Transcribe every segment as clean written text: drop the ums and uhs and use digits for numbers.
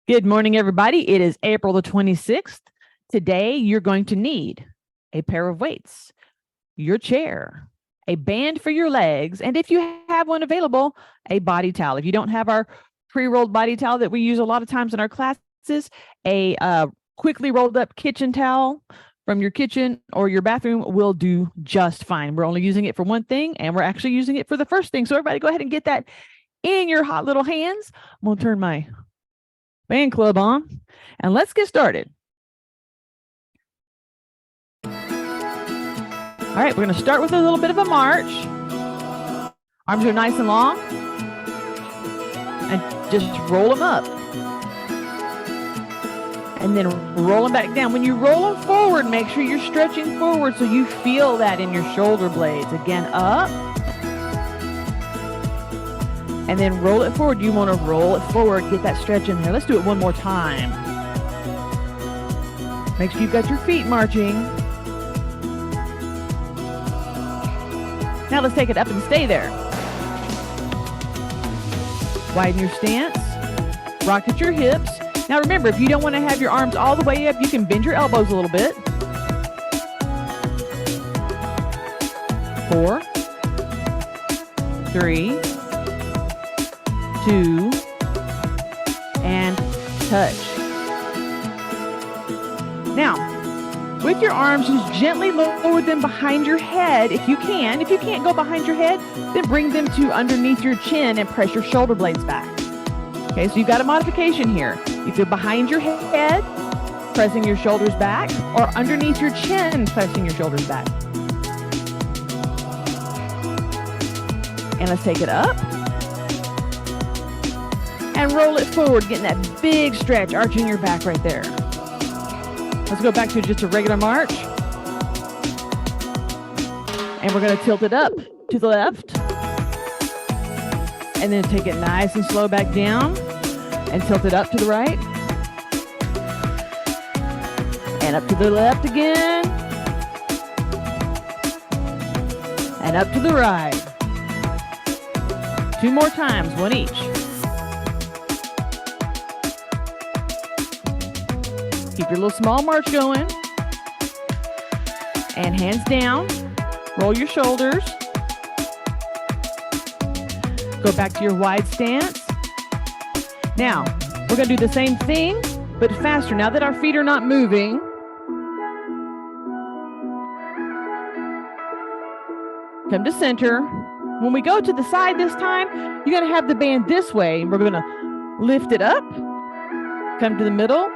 Good morning, everybody. It is April the 26th. Today, you're going to need a pair of weights, your chair, a band for your legs, and if you have one available, a body towel. If you don't have our pre-rolled body towel that we use a lot of times in our classes, a quickly rolled up kitchen towel from your kitchen or your bathroom will do just fine. We're only using it for one thing, and we're actually using it for the first thing. So everybody go ahead and get that in your hot little hands. I'm going to turn my fan club on, and let's get started. All right, we're going to start with a little bit of a march. Arms are nice and long, and just roll them up. And then roll them back down. When you roll them forward, make sure you're stretching forward so you feel that in your shoulder blades. Again, up. And then roll it forward. You want to roll it forward, get that stretch in there. Let's do it one more time. Make sure you've got your feet marching. Now let's take it up and stay there. Widen your stance. Rocket your hips. Now remember, if you don't want to have your arms all the way up, you can bend your elbows a little bit. 4, 3, 2, and touch. Now, with your arms, just gently lower them behind your head if you can. If you can't go behind your head, then bring them to underneath your chin and press your shoulder blades back. Okay, so you've got a modification here. Either behind your head, pressing your shoulders back, or underneath your chin, pressing your shoulders back. And let's take it up. And roll it forward, getting that big stretch, arching your back right there. Let's go back to just a regular march. And we're going to tilt it up to the left. And then take it nice and slow back down. And tilt it up to the right. And up to the left again. And up to the right. 2 more times, one each. Keep your little small march going. And hands down. Roll your shoulders. Go back to your wide stance. Now, we're going to do the same thing, but faster. Now that our feet are not moving, come to center. When we go to the side this time, you're going to have the band this way. We're going to lift it up, come to the middle,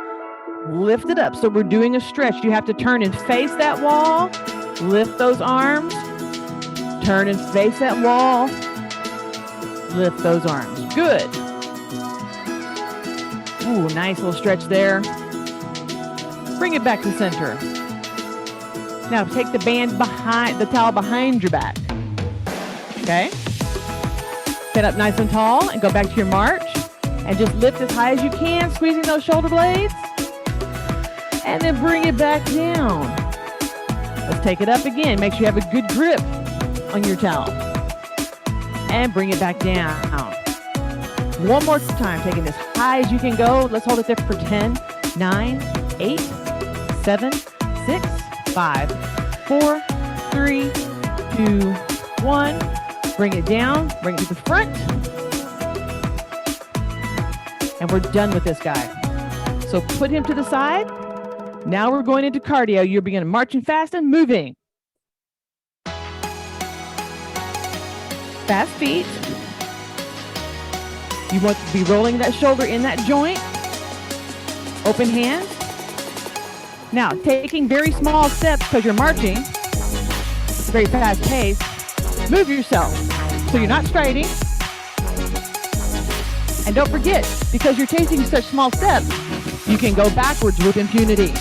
lift it up. So we're doing a stretch. You have to turn and face that wall, lift those arms, turn and face that wall, lift those arms. Good. Ooh, nice little stretch there. Bring it back to center. Now take the band behind, the towel behind your back. Okay? Sit up nice and tall and go back to your march. And just lift as high as you can, squeezing those shoulder blades. And then bring it back down. Let's take it up again. Make sure you have a good grip on your towel. And bring it back down. One more time, taking as high as you can go. Let's hold it there for 10, 9, 8, 7, 6, 5, 4, 3, 2, 1. Bring it down, bring it to the front. And we're done with this guy. So put him to the side. Now we're going into cardio. You're beginning marching fast and moving. Fast feet. You want to be rolling that shoulder in that joint. Open hands. Now, taking very small steps because you're marching. It's a very fast pace. Move yourself so you're not striding. And don't forget, because you're taking such small steps, you can go backwards with impunity.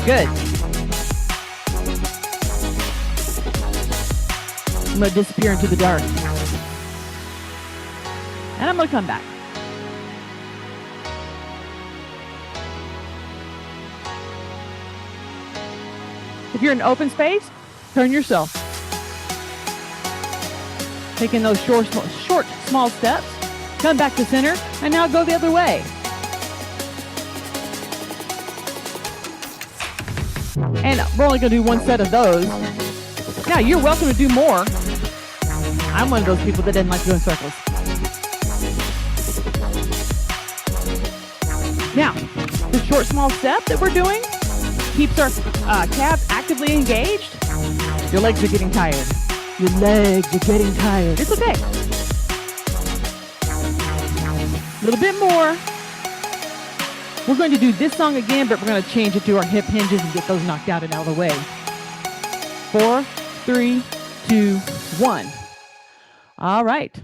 Good. I'm going to disappear into the dark. And I'm going to come back. If you're in open space, turn yourself. Taking those short, small steps. Come back to center, and now go the other way. And we're only going to do one set of those. Now, you're welcome to do more. I'm one of those people that doesn't like doing circles. Now, the short, small step that we're doing keeps our calves actively engaged. Your legs are getting tired. Your legs are getting tired. It's okay. A little bit more. We're going to do this song again, but we're going to change it to our hip hinges and get those knocked out and out of the way. 4, 3, 2, 1. All right.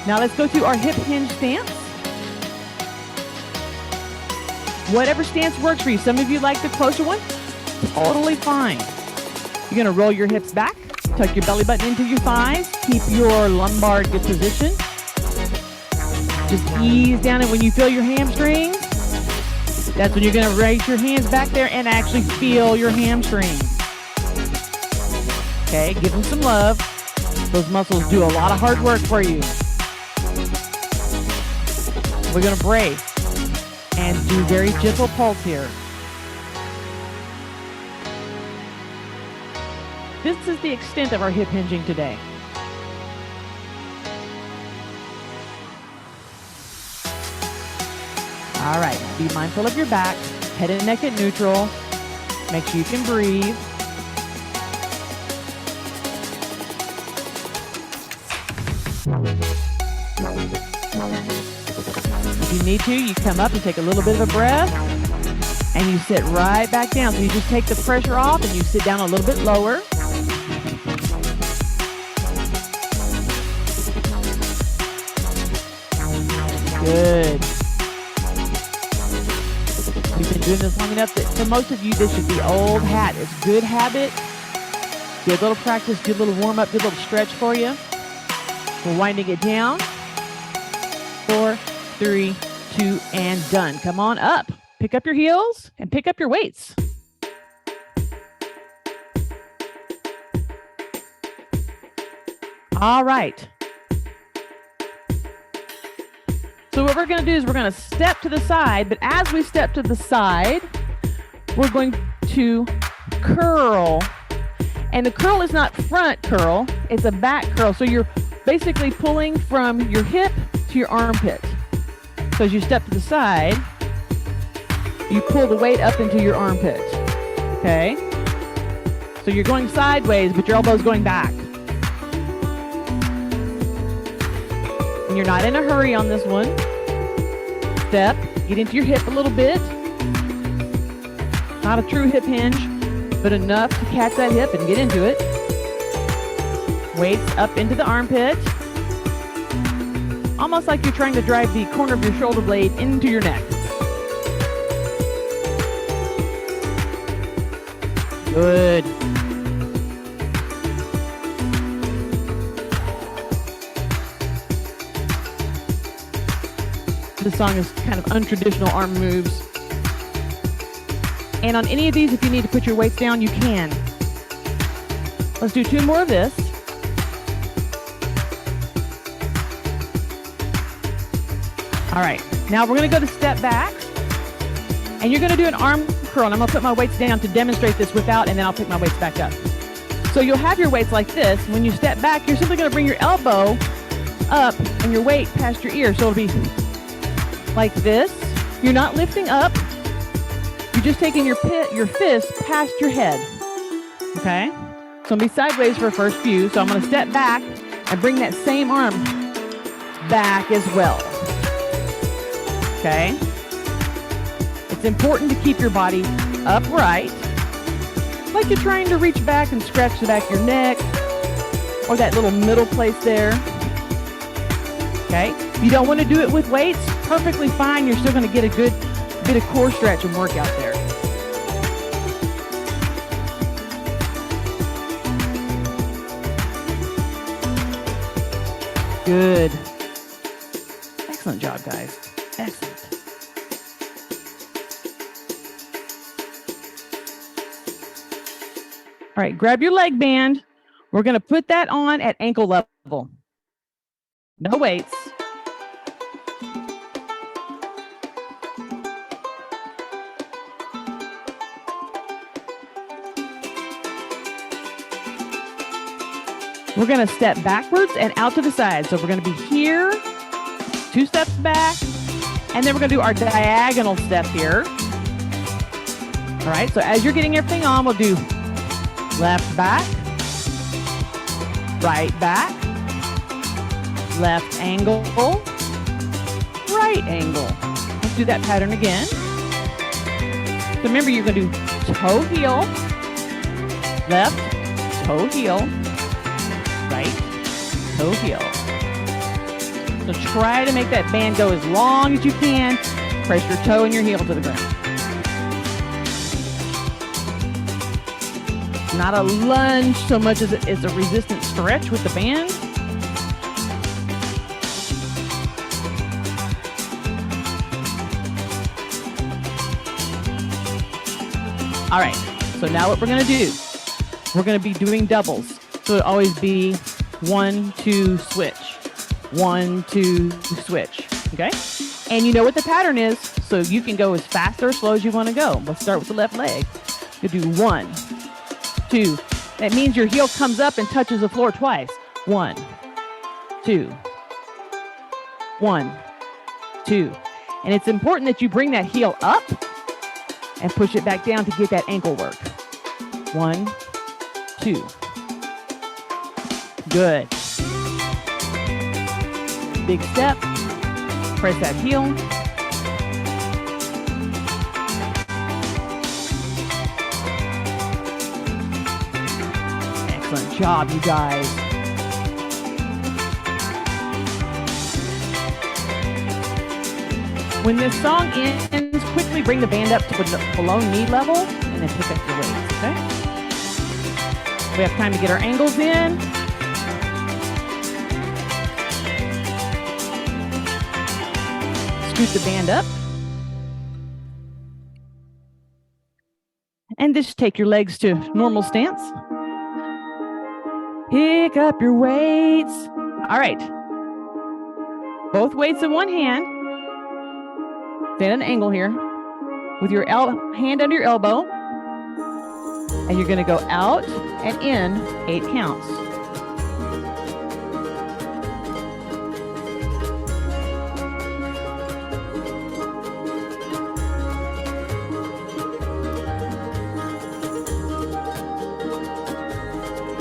Now let's go to our hip hinge stance. Whatever stance works for you. Some of you like the closer one. Totally fine. You're going to roll your hips back. Tuck your belly button into your thighs. Keep your lumbar in good position. Just ease down, and when you feel your hamstrings, that's when you're going to raise your hands back there and actually feel your hamstrings. Okay, give them some love. Those muscles do a lot of hard work for you. We're going to brace and do very gentle pulse here. This is the extent of our hip hinging today. All right, be mindful of your back, head and neck at neutral. Make sure you can breathe. If you need to, you come up and take a little bit of a breath, and you sit right back down. So you just take the pressure off and you sit down a little bit lower. Good. We've been doing this long enough that for most of you, this should be old hat. It's good habit. Good little practice, good little warm up, good little stretch for you. We're winding it down. 4, 3, 2, and done. Come on up. Pick up your heels and pick up your weights. All right. So what we're going to do is we're going to step to the side, but as we step to the side, we're going to curl. And the curl is not front curl, it's a back curl. So you're basically pulling from your hip to your armpit. So as you step to the side, you pull the weight up into your armpit. Okay? So you're going sideways, but your elbow's going back. And you're not in a hurry on this one. Step, get into your hip a little bit. Not a true hip hinge, but enough to catch that hip and get into it. Weights up into the armpit. Almost like you're trying to drive the corner of your shoulder blade into your neck. Good. This song is kind of untraditional arm moves. And on any of these, if you need to put your weights down, you can. Let's do 2 more of this. All right, now we're gonna go to step back, and you're gonna do an arm curl, and I'm gonna put my weights down to demonstrate this without, and then I'll pick my weights back up. So you'll have your weights like this. When you step back, you're simply gonna bring your elbow up and your weight past your ear. So it'll be like this. You're not lifting up. You're just taking your fist past your head. Okay? So I'm gonna be sideways for the first few. So I'm gonna step back and bring that same arm back as well. Okay? It's important to keep your body upright, like you're trying to reach back and scratch the back of your neck or that little middle place there. Okay? If you don't want to do it with weights, perfectly fine. You're still going to get a good bit of core stretch and workout there. Good. Excellent job, guys. Excellent. All right, grab your leg band. We're going to put that on at ankle level. No weights. We're going to step backwards and out to the side. So we're going to be here, 2 steps back, and then we're going to do our diagonal step here. All right, so as you're getting everything on, we'll do left back, right back, left angle, right angle. Let's do that pattern again. So remember, you're going to do toe heel, left, toe heel, right, toe heel. So try to make that band go as long as you can. Press your toe and your heel to the ground. Not a lunge so much as it's a resistant stretch with the band. All right, so now what we're gonna do, we're gonna be doing doubles. So it'll always be 1, 2, switch, 1, 2, switch, okay? And you know what the pattern is, so you can go as fast or as slow as you wanna go. Let's start with the left leg. You do 1, 2. That means your heel comes up and touches the floor twice. 1, 2, 1, 2. And it's important that you bring that heel up and push it back down to get that ankle work. 1, 2. Good. Big step. Press that heel. Excellent job, you guys. When this song ends, quickly bring the band up to below knee level and then pick up your weights, okay? We have time to get our angles in. Scoot the band up. And just take your legs to normal stance. Pick up your weights. All right. Both weights in one hand. Stand at an angle here with your hand under your elbow. And you're going to go out and in 8 counts.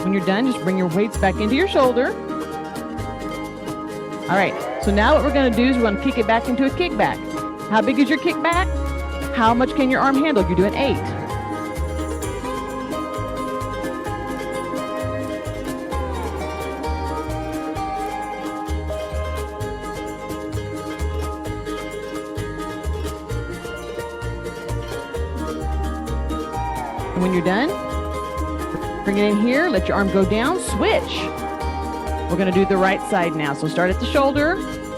When you're done, just bring your weights back into your shoulder. All right, so now what we're going to do is we're going to kick it back into a kickback. How big is your kickback? How much can your arm handle? You're doing 8. And when you're done, bring it in here, let your arm go down, switch. We're gonna do the right side now. So start at the shoulder,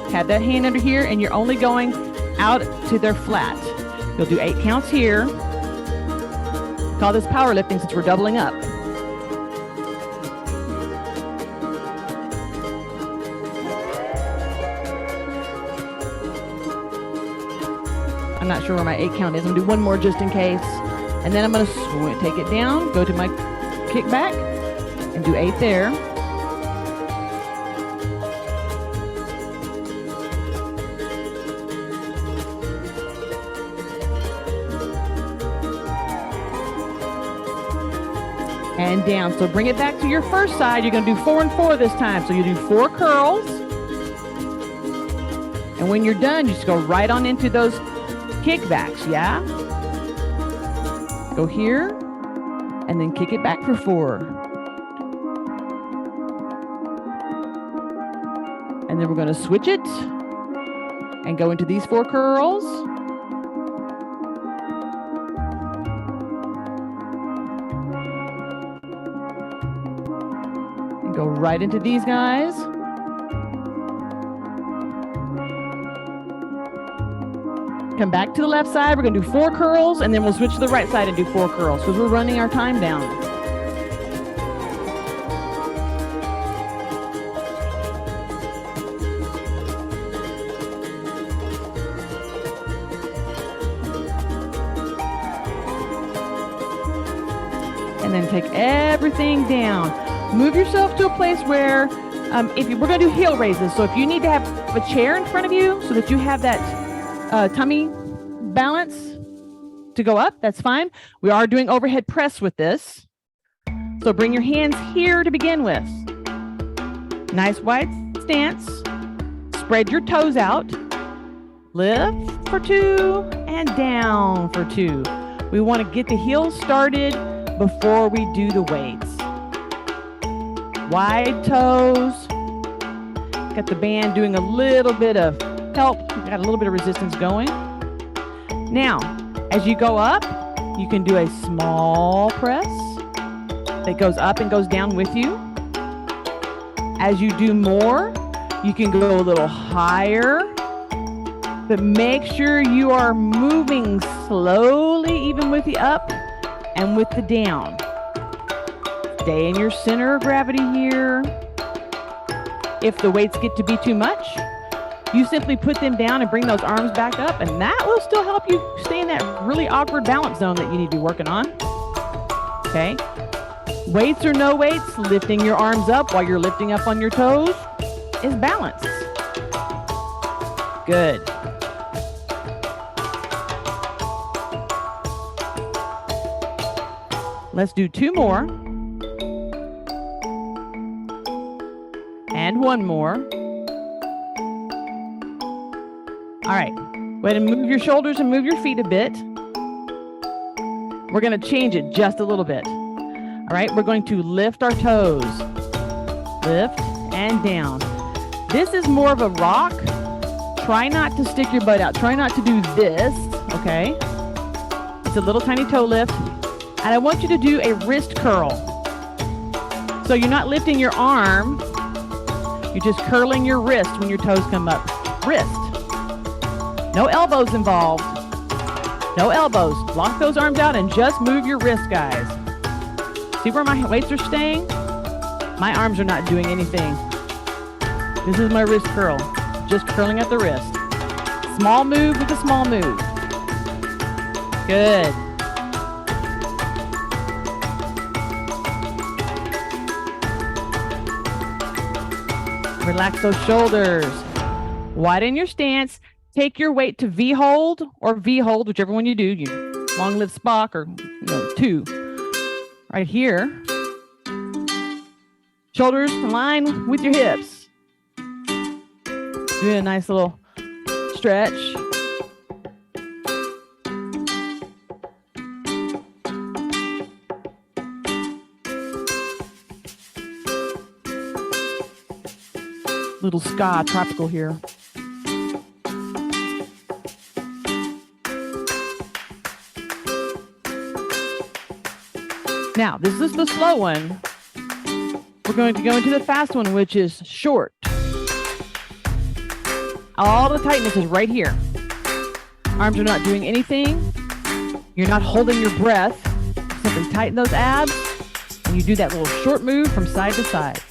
have that hand under here, and you're only going out to their flat. You'll do 8 counts here. Call this powerlifting since we're doubling up. I'm not sure where my 8 count is. I'm gonna do one more just in case. And then I'm gonna take it down, go to my kick back, and do 8 there. And down. So bring it back to your first side. You're going to do 4 and 4 this time. So you do 4 curls. And when you're done, you just go right on into those kickbacks, yeah? Go here, and then kick it back for 4. And then we're going to switch it and go into these 4 curls. And go right into these guys. Come back to the left side. We're going to do 4 curls, and then we'll switch to the right side and do 4 curls because we're running our time down. and then take everything down. Move yourself to a place where we're going to do heel raises. So if you need to have a chair in front of you so that you have that tummy balance to go up, that's fine. We are doing overhead press with this. So bring your hands here to begin with. Nice wide stance. Spread your toes out. Lift for 2 and down for 2. We want to get the heels started before we do the weights. Wide toes. Got the band doing a little bit of help. Got a little bit of resistance going. Now, as you go up, you can do a small press that goes up and goes down with you. As you do more, you can go a little higher, but make sure you are moving slowly, even with the up and with the down. Stay in your center of gravity here. If the weights get to be too much, you simply put them down and bring those arms back up, and that will still help you stay in that really awkward balance zone that you need to be working on. Okay? Weights or no weights, lifting your arms up while you're lifting up on your toes is balance. Good. Let's do 2 more. And 1 more. All right. Go ahead and move your shoulders and move your feet a bit. We're going to change it just a little bit. All right. We're going to lift our toes. Lift and down. This is more of a rock. Try not to stick your butt out. Try not to do this. Okay. It's a little tiny toe lift. And I want you to do a wrist curl. So you're not lifting your arm. You're just curling your wrist when your toes come up. Wrist. No elbows involved. No elbows. Lock those arms out and just move your wrist, guys. See where my weights are staying? My arms are not doing anything. This is my wrist curl. Just curling at the wrist. Small move with a small move. Good. Relax those shoulders. Widen your stance. Take your weight to V-hold or V-hold, whichever one you do. You long live Spock or 2. Right here. Shoulders in line with your hips. Doing a nice little stretch. Little ska tropical here. Now, this is the slow one. We're going to go into the fast one, which is short. All the tightness is right here. Arms are not doing anything. You're not holding your breath. Simply tighten those abs, and you do that little short move from side to side.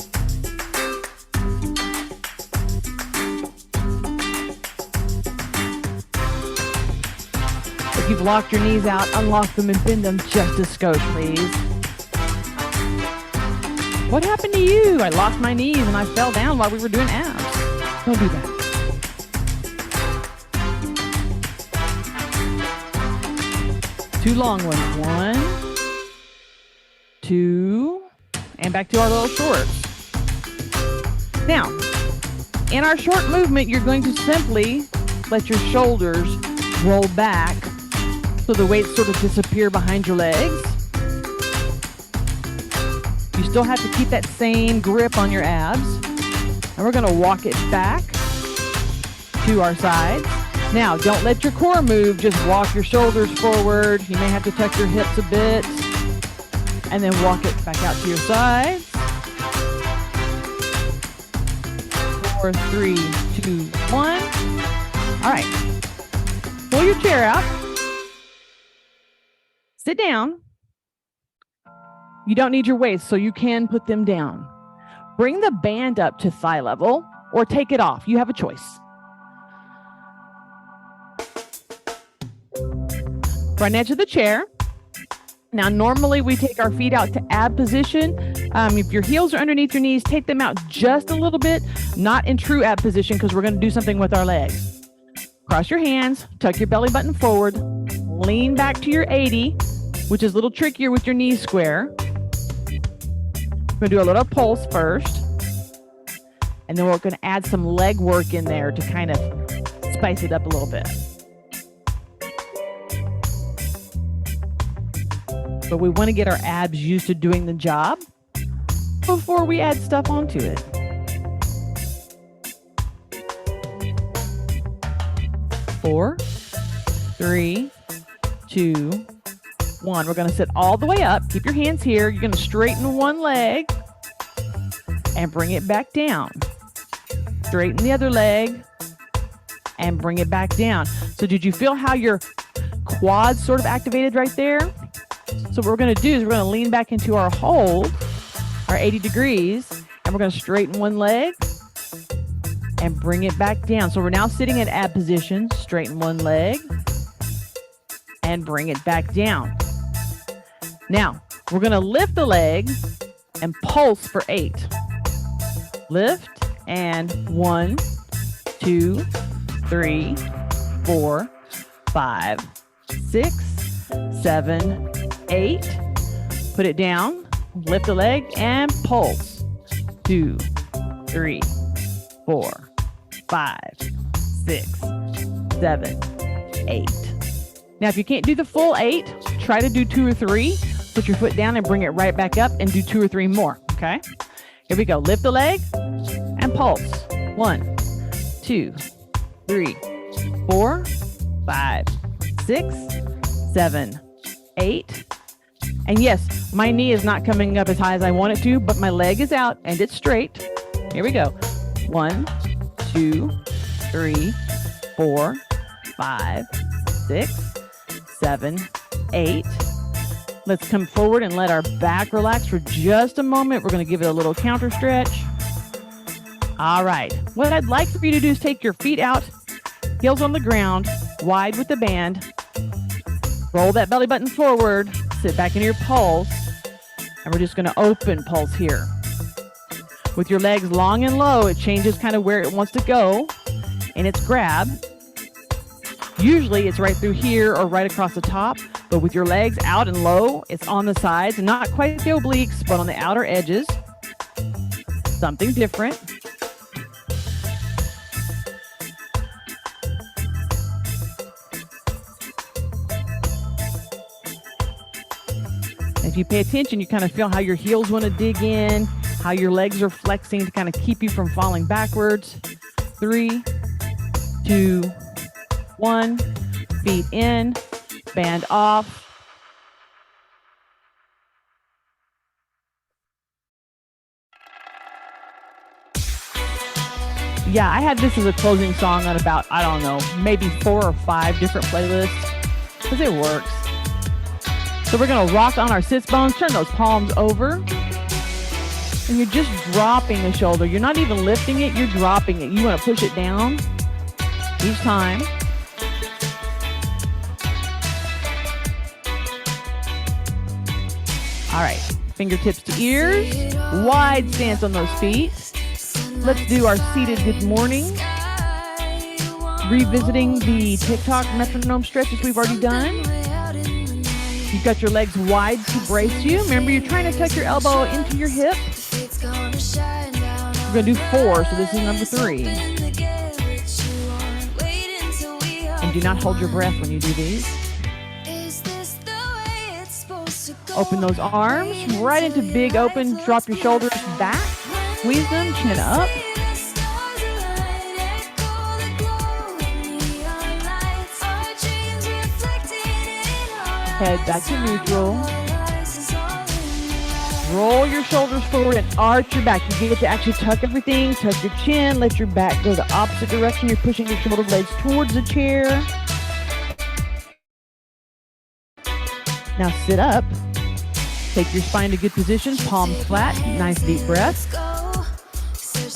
If you've locked your knees out, unlock them and bend them just a skosh, please. What happened to you? I locked my knees and I fell down while we were doing abs. Don't do that. Two long ones. 1, 2, and back to our little shorts. Now, in our short movement, you're going to simply let your shoulders roll back so the weights sort of disappear behind your legs. You still have to keep that same grip on your abs. And we're going to walk it back to our sides. Now, don't let your core move. Just walk your shoulders forward. You may have to tuck your hips a bit. And then walk it back out to your sides. 4, 3, 2, 1. All right. Pull your chair out. Sit down. You don't need your weights, so you can put them down. Bring the band up to thigh level or take it off. You have a choice. Front edge of the chair. Now, normally we take our feet out to ab position. If your heels are underneath your knees, take them out just a little bit, not in true ab position because we're going to do something with our legs. Cross your hands, tuck your belly button forward, lean back to your 80, which is a little trickier with your knees square. We're going to do a little pulse first, and then we're going to add some leg work in there to kind of spice it up a little bit. But we want to get our abs used to doing the job before we add stuff onto it. Four, three, two, one. We're going to sit all the way up. Keep your hands here. You're going to straighten one leg and bring it back down. Straighten the other leg and bring it back down. So did you feel how your quads sort of activated right there? So what we're going to do is we're going to lean back into our hold, our 80 degrees, and we're going to straighten one leg and bring it back down. So we're now sitting in ab position, straighten one leg and bring it back down. Now, we're going to lift the leg and pulse for 8. Lift and 1, 2, 3, 4, 5, 6, 7, 8. Put it down, lift the leg and pulse. 2, 3, 4, 5, 6, 7, 8. Now, if you can't do the full 8, try to do 2 or 3. Put your foot down and bring it right back up and do 2 or 3 more. Okay. Here we go. Lift the leg and pulse. 1, 2, 3, 4, 5, 6, 7, 8. And yes, my knee is not coming up as high as I want it to, but my leg is out and it's straight. Here we go. 1, 2, 3, 4, 5, 6, 7, 8. Let's come forward and let our back relax for just a moment. We're going to give it a little counter stretch. All right. What I'd like for you to do is take your feet out, heels on the ground, wide with the band. Roll that belly button forward. Sit back in your pulse. And we're just going to open pulse here. With your legs long and low, it changes kind of where it wants to go in its grab. Usually it's right through here or right across the top, but with your legs out and low, it's on the sides, not quite the obliques, but on the outer edges. Something different. If you pay attention, you kind of feel how your heels want to dig in, how your legs are flexing to kind of keep you from falling backwards. 3, 2, 1, feet in, band off. Yeah, I had this as a closing song on about, I don't know, maybe 4 or 5 different playlists because it works. So we're going to rock on our sits bones, turn those palms over, and you're just dropping the shoulder. You're not even lifting it, you're dropping it. You want to push it down each time. All right, fingertips to ears, wide stance on those feet. Let's do our seated good morning. Revisiting the TikTok metronome stretches we've already done. You've got your legs wide to brace you. Remember, you're trying to tuck your elbow into your hip. We're going to do 4, so this is number 3. And do not hold your breath when you do these. Open those arms right into big open. Drop your shoulders back. Squeeze them, chin up. Head back to neutral. Roll your shoulders forward and arch your back. You get to actually tuck everything, tuck your chin, let your back go the opposite direction. You're pushing your shoulder blades towards the chair. Now sit up. Take your spine to good position, palms flat, nice deep breath.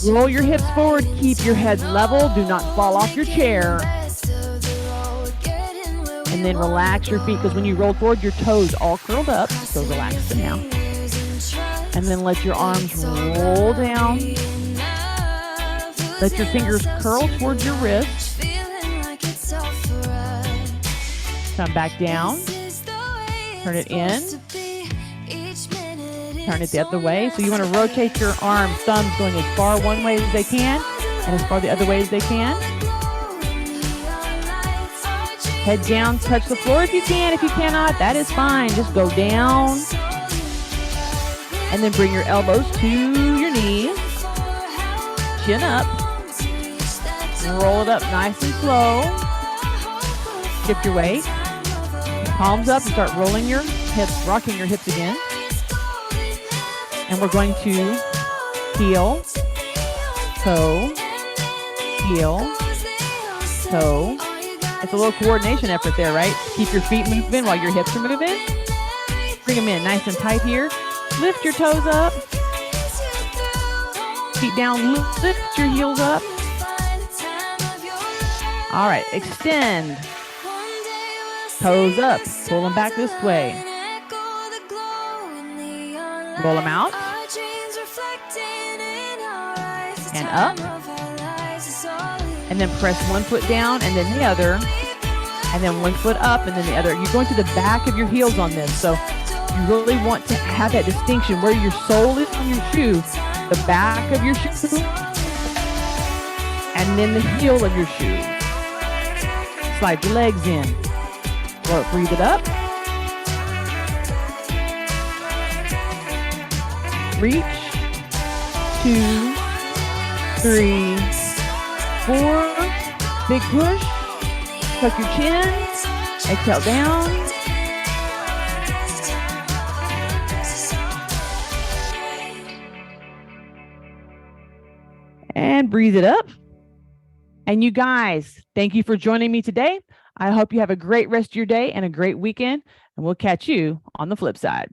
Roll your hips forward, keep your head level, do not fall off your chair. And then relax your feet, because when you roll forward, your toes all curled up. So relax them now. And then let your arms roll down. Let your fingers curl towards your wrist. Come back down. Turn it in. Turn it the other way. So you want to rotate your arms, thumbs going as far one way as they can and as far the other way as they can. Head down, touch the floor if you can. If you cannot, that is fine. Just go down. And then bring your elbows to your knees. Chin up. Roll it up nice and slow. Shift your weight. Palms up and start rolling your hips, rocking your hips again. And we're going to heel, toe, heel, toe. It's a little coordination effort there, right? Keep your feet moving while your hips are moving. Bring them in nice and tight here. Lift your toes up. Feet down, lift your heels up. All right, extend. Toes up, pull them back this way. Roll them out. And up. And then press one foot down and then the other. And then one foot up and then the other. You're going to the back of your heels on this. So you really want to have that distinction where your sole is on your shoe, the back of your shoe, and then the heel of your shoe. Slide your legs in. Breathe it up. Reach. 2, 3, 4. Big push. Tuck your chin. Exhale down. And breathe it up. And you guys, thank you for joining me today. I hope you have a great rest of your day and a great weekend, and we'll catch you on the flip side.